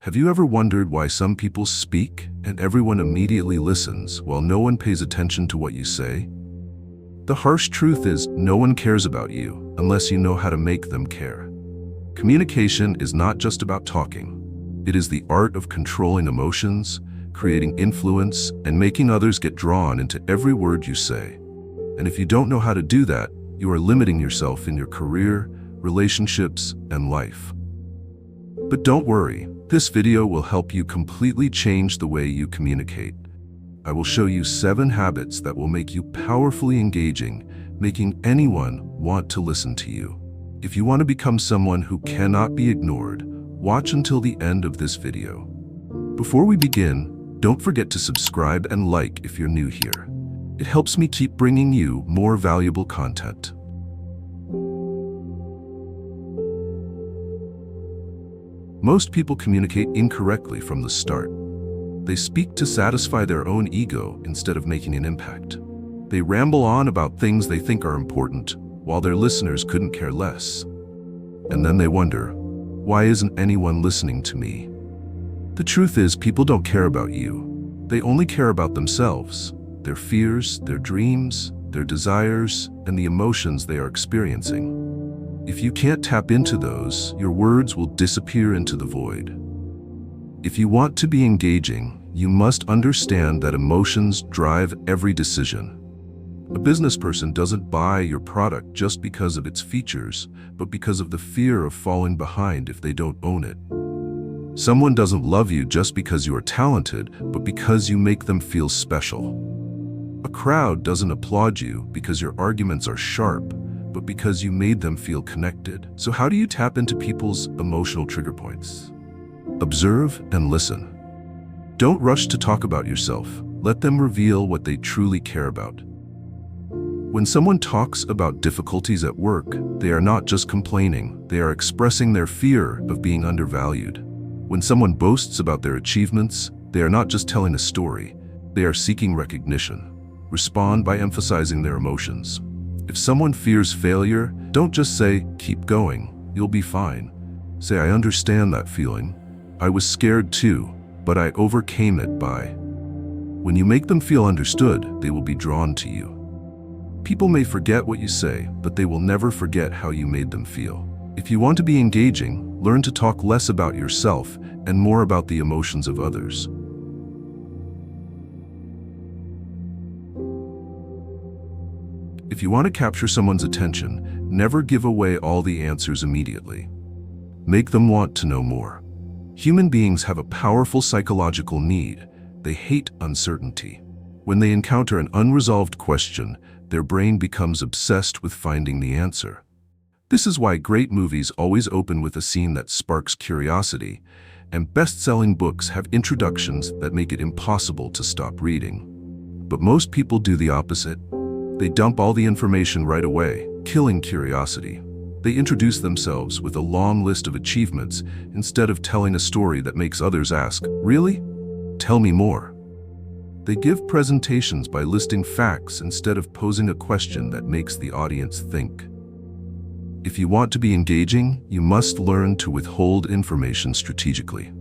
Have you ever wondered why some people speak and everyone immediately listens while no one pays attention to what you say? The harsh truth is, no one cares about you unless you know how to make them care. Communication is not just about talking. It is the art of controlling emotions, creating influence, and making others get drawn into every word you say. And if you don't know how to do that, you are limiting yourself in your career, relationships, and life. But don't worry, this video will help you completely change the way you communicate. I will show you 7 habits that will make you powerfully engaging, making anyone want to listen to you. If you want to become someone who cannot be ignored, watch until the end of this video. Before we begin, don't forget to subscribe and like if you're new here. It helps me keep bringing you more valuable content. Most people communicate incorrectly from the start. They speak to satisfy their own ego instead of making an impact. They ramble on about things they think are important, while their listeners couldn't care less. And then they wonder, why isn't anyone listening to me? The truth is, people don't care about you. They only care about themselves, their fears, their dreams, their desires, and the emotions they are experiencing. If you can't tap into those, your words will disappear into the void. If you want to be engaging, you must understand that emotions drive every decision. A business person doesn't buy your product just because of its features, but because of the fear of falling behind if they don't own it. Someone doesn't love you just because you are talented, but because you make them feel special. A crowd doesn't applaud you because your arguments are sharp, but because you made them feel connected. So how do you tap into people's emotional trigger points? Observe and listen. Don't rush to talk about yourself. Let them reveal what they truly care about. When someone talks about difficulties at work, they are not just complaining, they are expressing their fear of being undervalued. When someone boasts about their achievements, they are not just telling a story, they are seeking recognition. Respond by emphasizing their emotions. If someone fears failure, don't just say, "Keep going, you'll be fine." Say, "I understand that feeling. I was scared too, but I overcame it by..." When you make them feel understood, they will be drawn to you. People may forget what you say, but they will never forget how you made them feel. If you want to be engaging, learn to talk less about yourself and more about the emotions of others. If you want to capture someone's attention, never give away all the answers immediately. Make them want to know more. Human beings have a powerful psychological need. They hate uncertainty. When they encounter an unresolved question, their brain becomes obsessed with finding the answer. This is why great movies always open with a scene that sparks curiosity, and best-selling books have introductions that make it impossible to stop reading. But most people do the opposite. They dump all the information right away, killing curiosity. They introduce themselves with a long list of achievements instead of telling a story that makes others ask, "Really? Tell me more." They give presentations by listing facts instead of posing a question that makes the audience think. If you want to be engaging, you must learn to withhold information strategically.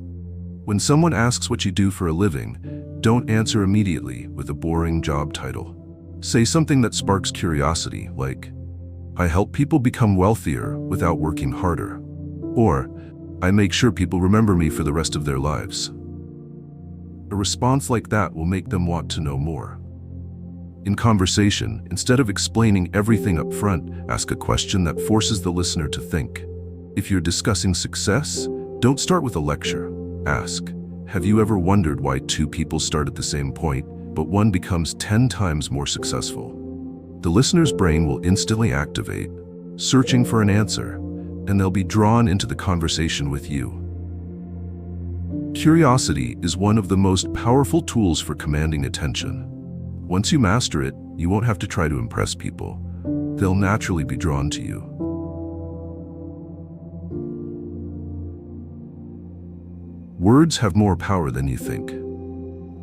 When someone asks what you do for a living, don't answer immediately with a boring job title. Say something that sparks curiosity, like, "I help people become wealthier without working harder," or "I make sure people remember me for the rest of their lives." A response like that will make them want to know more. In conversation, instead of explaining everything up front, ask a question that forces the listener to think. If you're discussing success, don't start with a lecture. Ask, "Have you ever wondered why 2 people start at the same point, but one becomes 10 times more successful?" The listener's brain will instantly activate, searching for an answer, and they'll be drawn into the conversation with you. Curiosity is one of the most powerful tools for commanding attention. Once you master it, you won't have to try to impress people. They'll naturally be drawn to you. Words have more power than you think.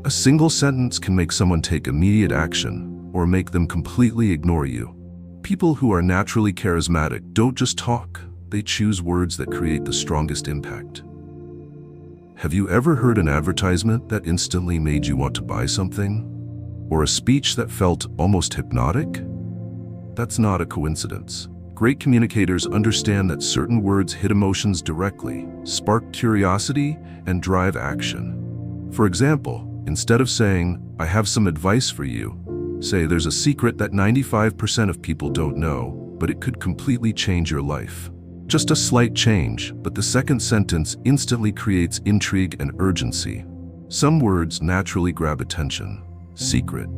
A single sentence can make someone take immediate action or make them completely ignore you. People who are naturally charismatic don't just talk, they choose words that create the strongest impact. Have you ever heard an advertisement that instantly made you want to buy something? Or a speech that felt almost hypnotic? That's not a coincidence. Great communicators understand that certain words hit emotions directly, spark curiosity, and drive action. For example, instead of saying, "I have some advice for you," say, "There's a secret that 95% of people don't know, but it could completely change your life." Just a slight change, but the second sentence instantly creates intrigue and urgency. Some words naturally grab attention. Secret.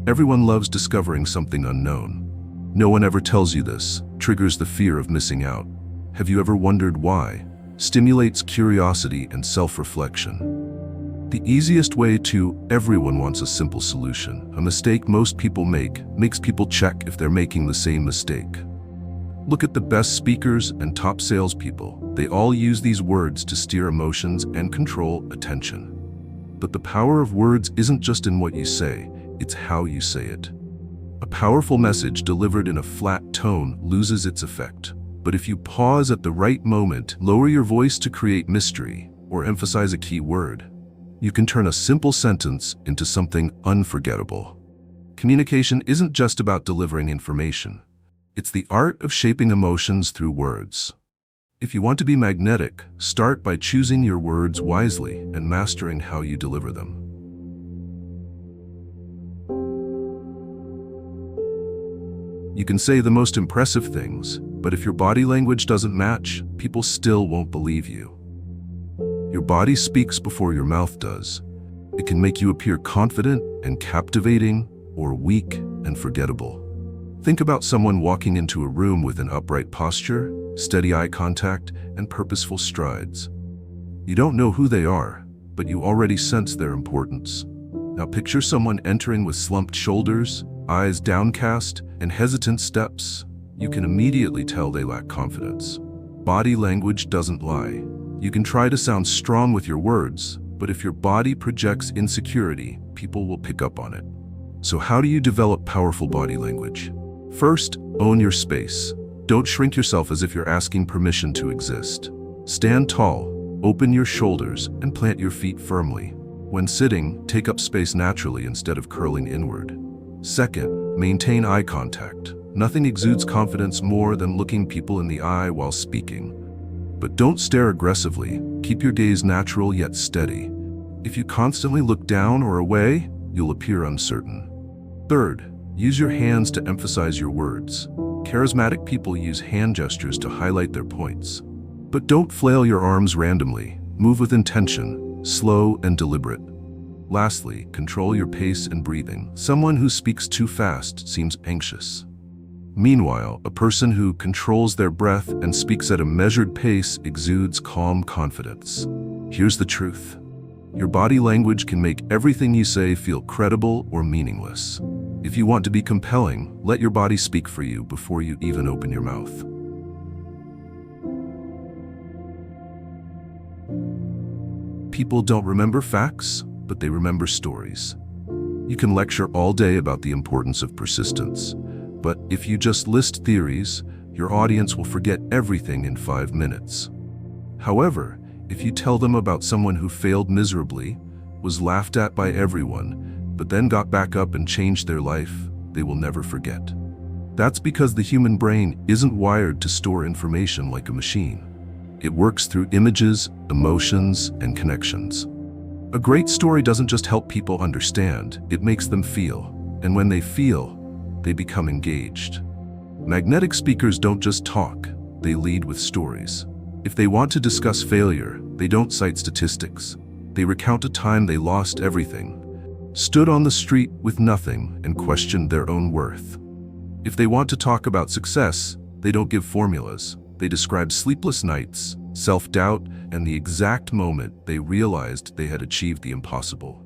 Everyone loves discovering something unknown. No one ever tells you this. Triggers the fear of missing out. Have you ever wondered why? Stimulates curiosity and self-reflection. The easiest way to everyone wants a simple solution. A mistake most people make makes people check if they're making the same mistake. Look at the best speakers and top salespeople. They all use these words to steer emotions and control attention. But the power of words isn't just in what you say, it's how you say it. A powerful message delivered in a flat tone loses its effect. But if you pause at the right moment, lower your voice to create mystery, or emphasize a key word, you can turn a simple sentence into something unforgettable. Communication isn't just about delivering information. It's the art of shaping emotions through words. If you want to be magnetic, start by choosing your words wisely and mastering how you deliver them. You can say the most impressive things, but if your body language doesn't match, people still won't believe you. Your body speaks before your mouth does. It can make you appear confident and captivating, or weak and forgettable. Think about someone walking into a room with an upright posture, steady eye contact, and purposeful strides. You don't know who they are, but you already sense their importance. Now picture someone entering with slumped shoulders, eyes downcast, and hesitant steps. You can immediately tell they lack confidence. Body language doesn't lie. You can try to sound strong with your words, but if your body projects insecurity, people will pick up on it. So how do you develop powerful body language? First, own your space. Don't shrink yourself as if you're asking permission to exist. Stand tall, open your shoulders, and plant your feet firmly. When sitting, take up space naturally instead of curling inward. Second, maintain eye contact. Nothing exudes confidence more than looking people in the eye while speaking. But don't stare aggressively. Keep your gaze natural yet steady. If you constantly look down or away, you'll appear uncertain. Third, use your hands to emphasize your words. Charismatic people use hand gestures to highlight their points. But don't flail your arms randomly. Move with intention, slow and deliberate. Lastly, control your pace and breathing. Someone who speaks too fast seems anxious. Meanwhile, a person who controls their breath and speaks at a measured pace exudes calm confidence. Here's the truth. Your body language can make everything you say feel credible or meaningless. If you want to be compelling, let your body speak for you before you even open your mouth. People don't remember facts, but they remember stories. You can lecture all day about the importance of persistence, but if you just list theories, your audience will forget everything in 5 minutes. However, if you tell them about someone who failed miserably, was laughed at by everyone, but then got back up and changed their life, they will never forget. That's because the human brain isn't wired to store information like a machine. It works through images, emotions, and connections. A great story doesn't just help people understand, it makes them feel. And when they feel, they become engaged. Magnetic speakers don't just talk, they lead with stories. If they want to discuss failure, they don't cite statistics. They recount a time they lost everything, stood on the street with nothing, and questioned their own worth. If they want to talk about success, they don't give formulas. They describe sleepless nights, self-doubt, and the exact moment they realized they had achieved the impossible.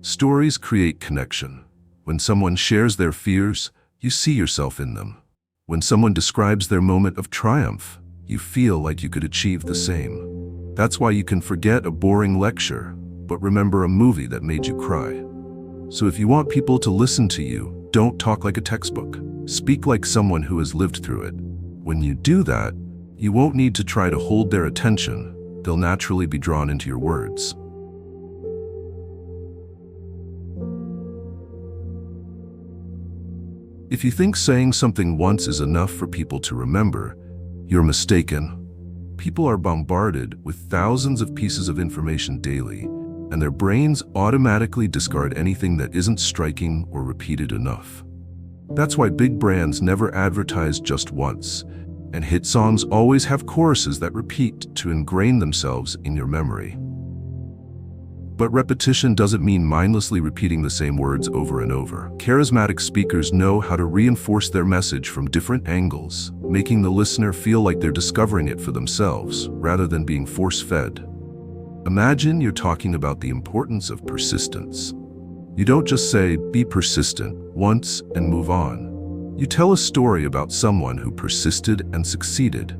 Stories create connection. When someone shares their fears, you see yourself in them. When someone describes their moment of triumph, you feel like you could achieve the same. That's why you can forget a boring lecture, but remember a movie that made you cry. So if you want people to listen to you, don't talk like a textbook. Speak like someone who has lived through it. When you do that, you won't need to try to hold their attention. they'll naturally be drawn into your words. If you think saying something once is enough for people to remember, you're mistaken. People are bombarded with thousands of pieces of information daily, and their brains automatically discard anything that isn't striking or repeated enough. That's why big brands never advertise just once, and hit songs always have choruses that repeat to ingrain themselves in your memory. But repetition doesn't mean mindlessly repeating the same words over and over. Charismatic speakers know how to reinforce their message from different angles, making the listener feel like they're discovering it for themselves, rather than being force-fed. Imagine you're talking about the importance of persistence. You don't just say, "Be persistent," once and move on. You tell a story about someone who persisted and succeeded.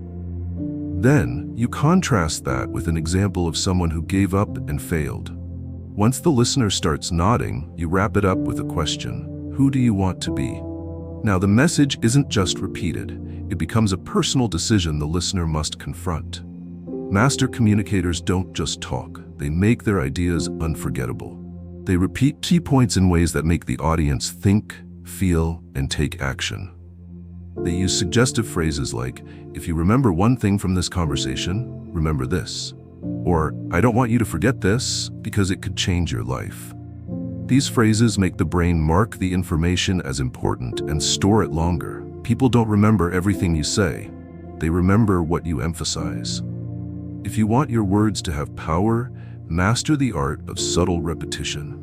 Then, you contrast that with an example of someone who gave up and failed. Once the listener starts nodding, you wrap it up with a question: who do you want to be? Now, the message isn't just repeated. It becomes a personal decision the listener must confront. Master communicators don't just talk. They make their ideas unforgettable. They repeat key points in ways that make the audience think, feel, and take action. They use suggestive phrases like, "If you remember one thing from this conversation, remember this." Or, "I don't want you to forget this because it could change your life." These phrases make the brain mark the information as important and store it longer. People don't remember everything you say. They remember what you emphasize. If you want your words to have power, master the art of subtle repetition.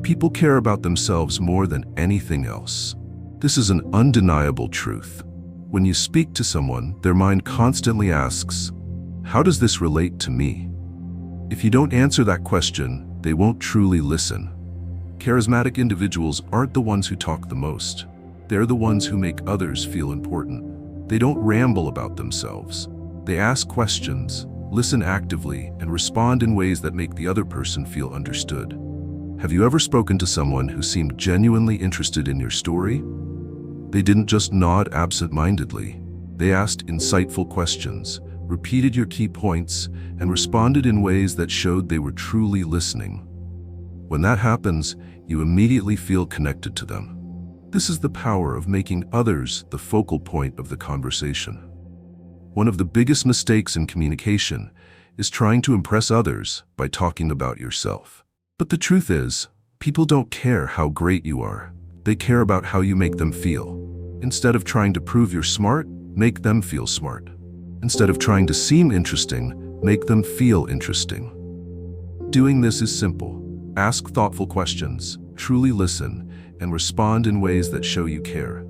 People care about themselves more than anything else. This is an undeniable truth. When you speak to someone, their mind constantly asks, "How does this relate to me?" If you don't answer that question, they won't truly listen. Charismatic individuals aren't the ones who talk the most. They're the ones who make others feel important. They don't ramble about themselves. They ask questions, listen actively, and respond in ways that make the other person feel understood. Have you ever spoken to someone who seemed genuinely interested in your story? They didn't just nod absent-mindedly. They asked insightful questions, repeated your key points, and responded in ways that showed they were truly listening. When that happens, you immediately feel connected to them. This is the power of making others the focal point of the conversation. One of the biggest mistakes in communication is trying to impress others by talking about yourself. But the truth is, people don't care how great you are. They care about how you make them feel. Instead of trying to prove you're smart, make them feel smart. Instead of trying to seem interesting, make them feel interesting. Doing this is simple. Ask thoughtful questions, truly listen, and respond in ways that show you care.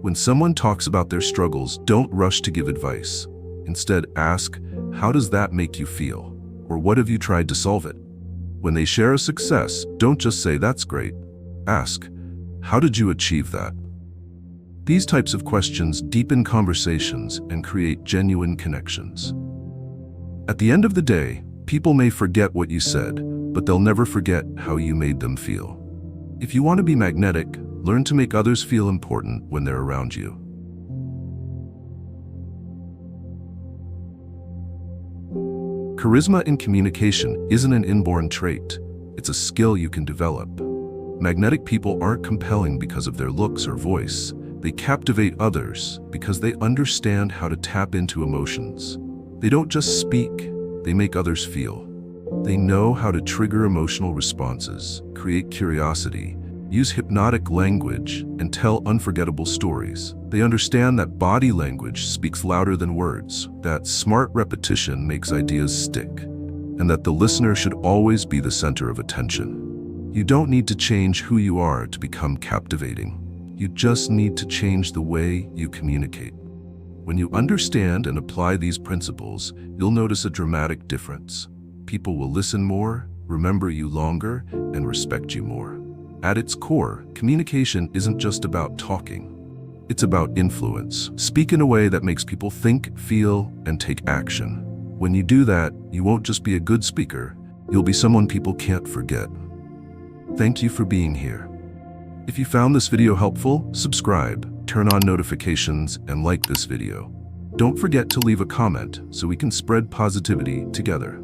When someone talks about their struggles, don't rush to give advice. Instead, ask, "How does that make you feel?" Or, "What have you tried to solve it?" When they share a success, don't just say, "That's great." Ask, "How did you achieve that?" These types of questions deepen conversations and create genuine connections. At the end of the day, people may forget what you said, but they'll never forget how you made them feel. If you want to be magnetic, learn to make others feel important when they're around you. Charisma in communication isn't an inborn trait. It's a skill you can develop. Magnetic people aren't compelling because of their looks or voice. They captivate others because they understand how to tap into emotions. They don't just speak, they make others feel. They know how to trigger emotional responses, create curiosity, use hypnotic language, and tell unforgettable stories. They understand that body language speaks louder than words, that smart repetition makes ideas stick, and that the listener should always be the center of attention. You don't need to change who you are to become captivating. You just need to change the way you communicate. When you understand and apply these principles, you'll notice a dramatic difference. People will listen more, remember you longer, and respect you more. At its core, communication isn't just about talking. It's about influence. Speak in a way that makes people think, feel, and take action. When you do that, you won't just be a good speaker, you'll be someone people can't forget. Thank you for being here. If you found this video helpful, subscribe, turn on notifications, and like this video. Don't forget to leave a comment so we can spread positivity together.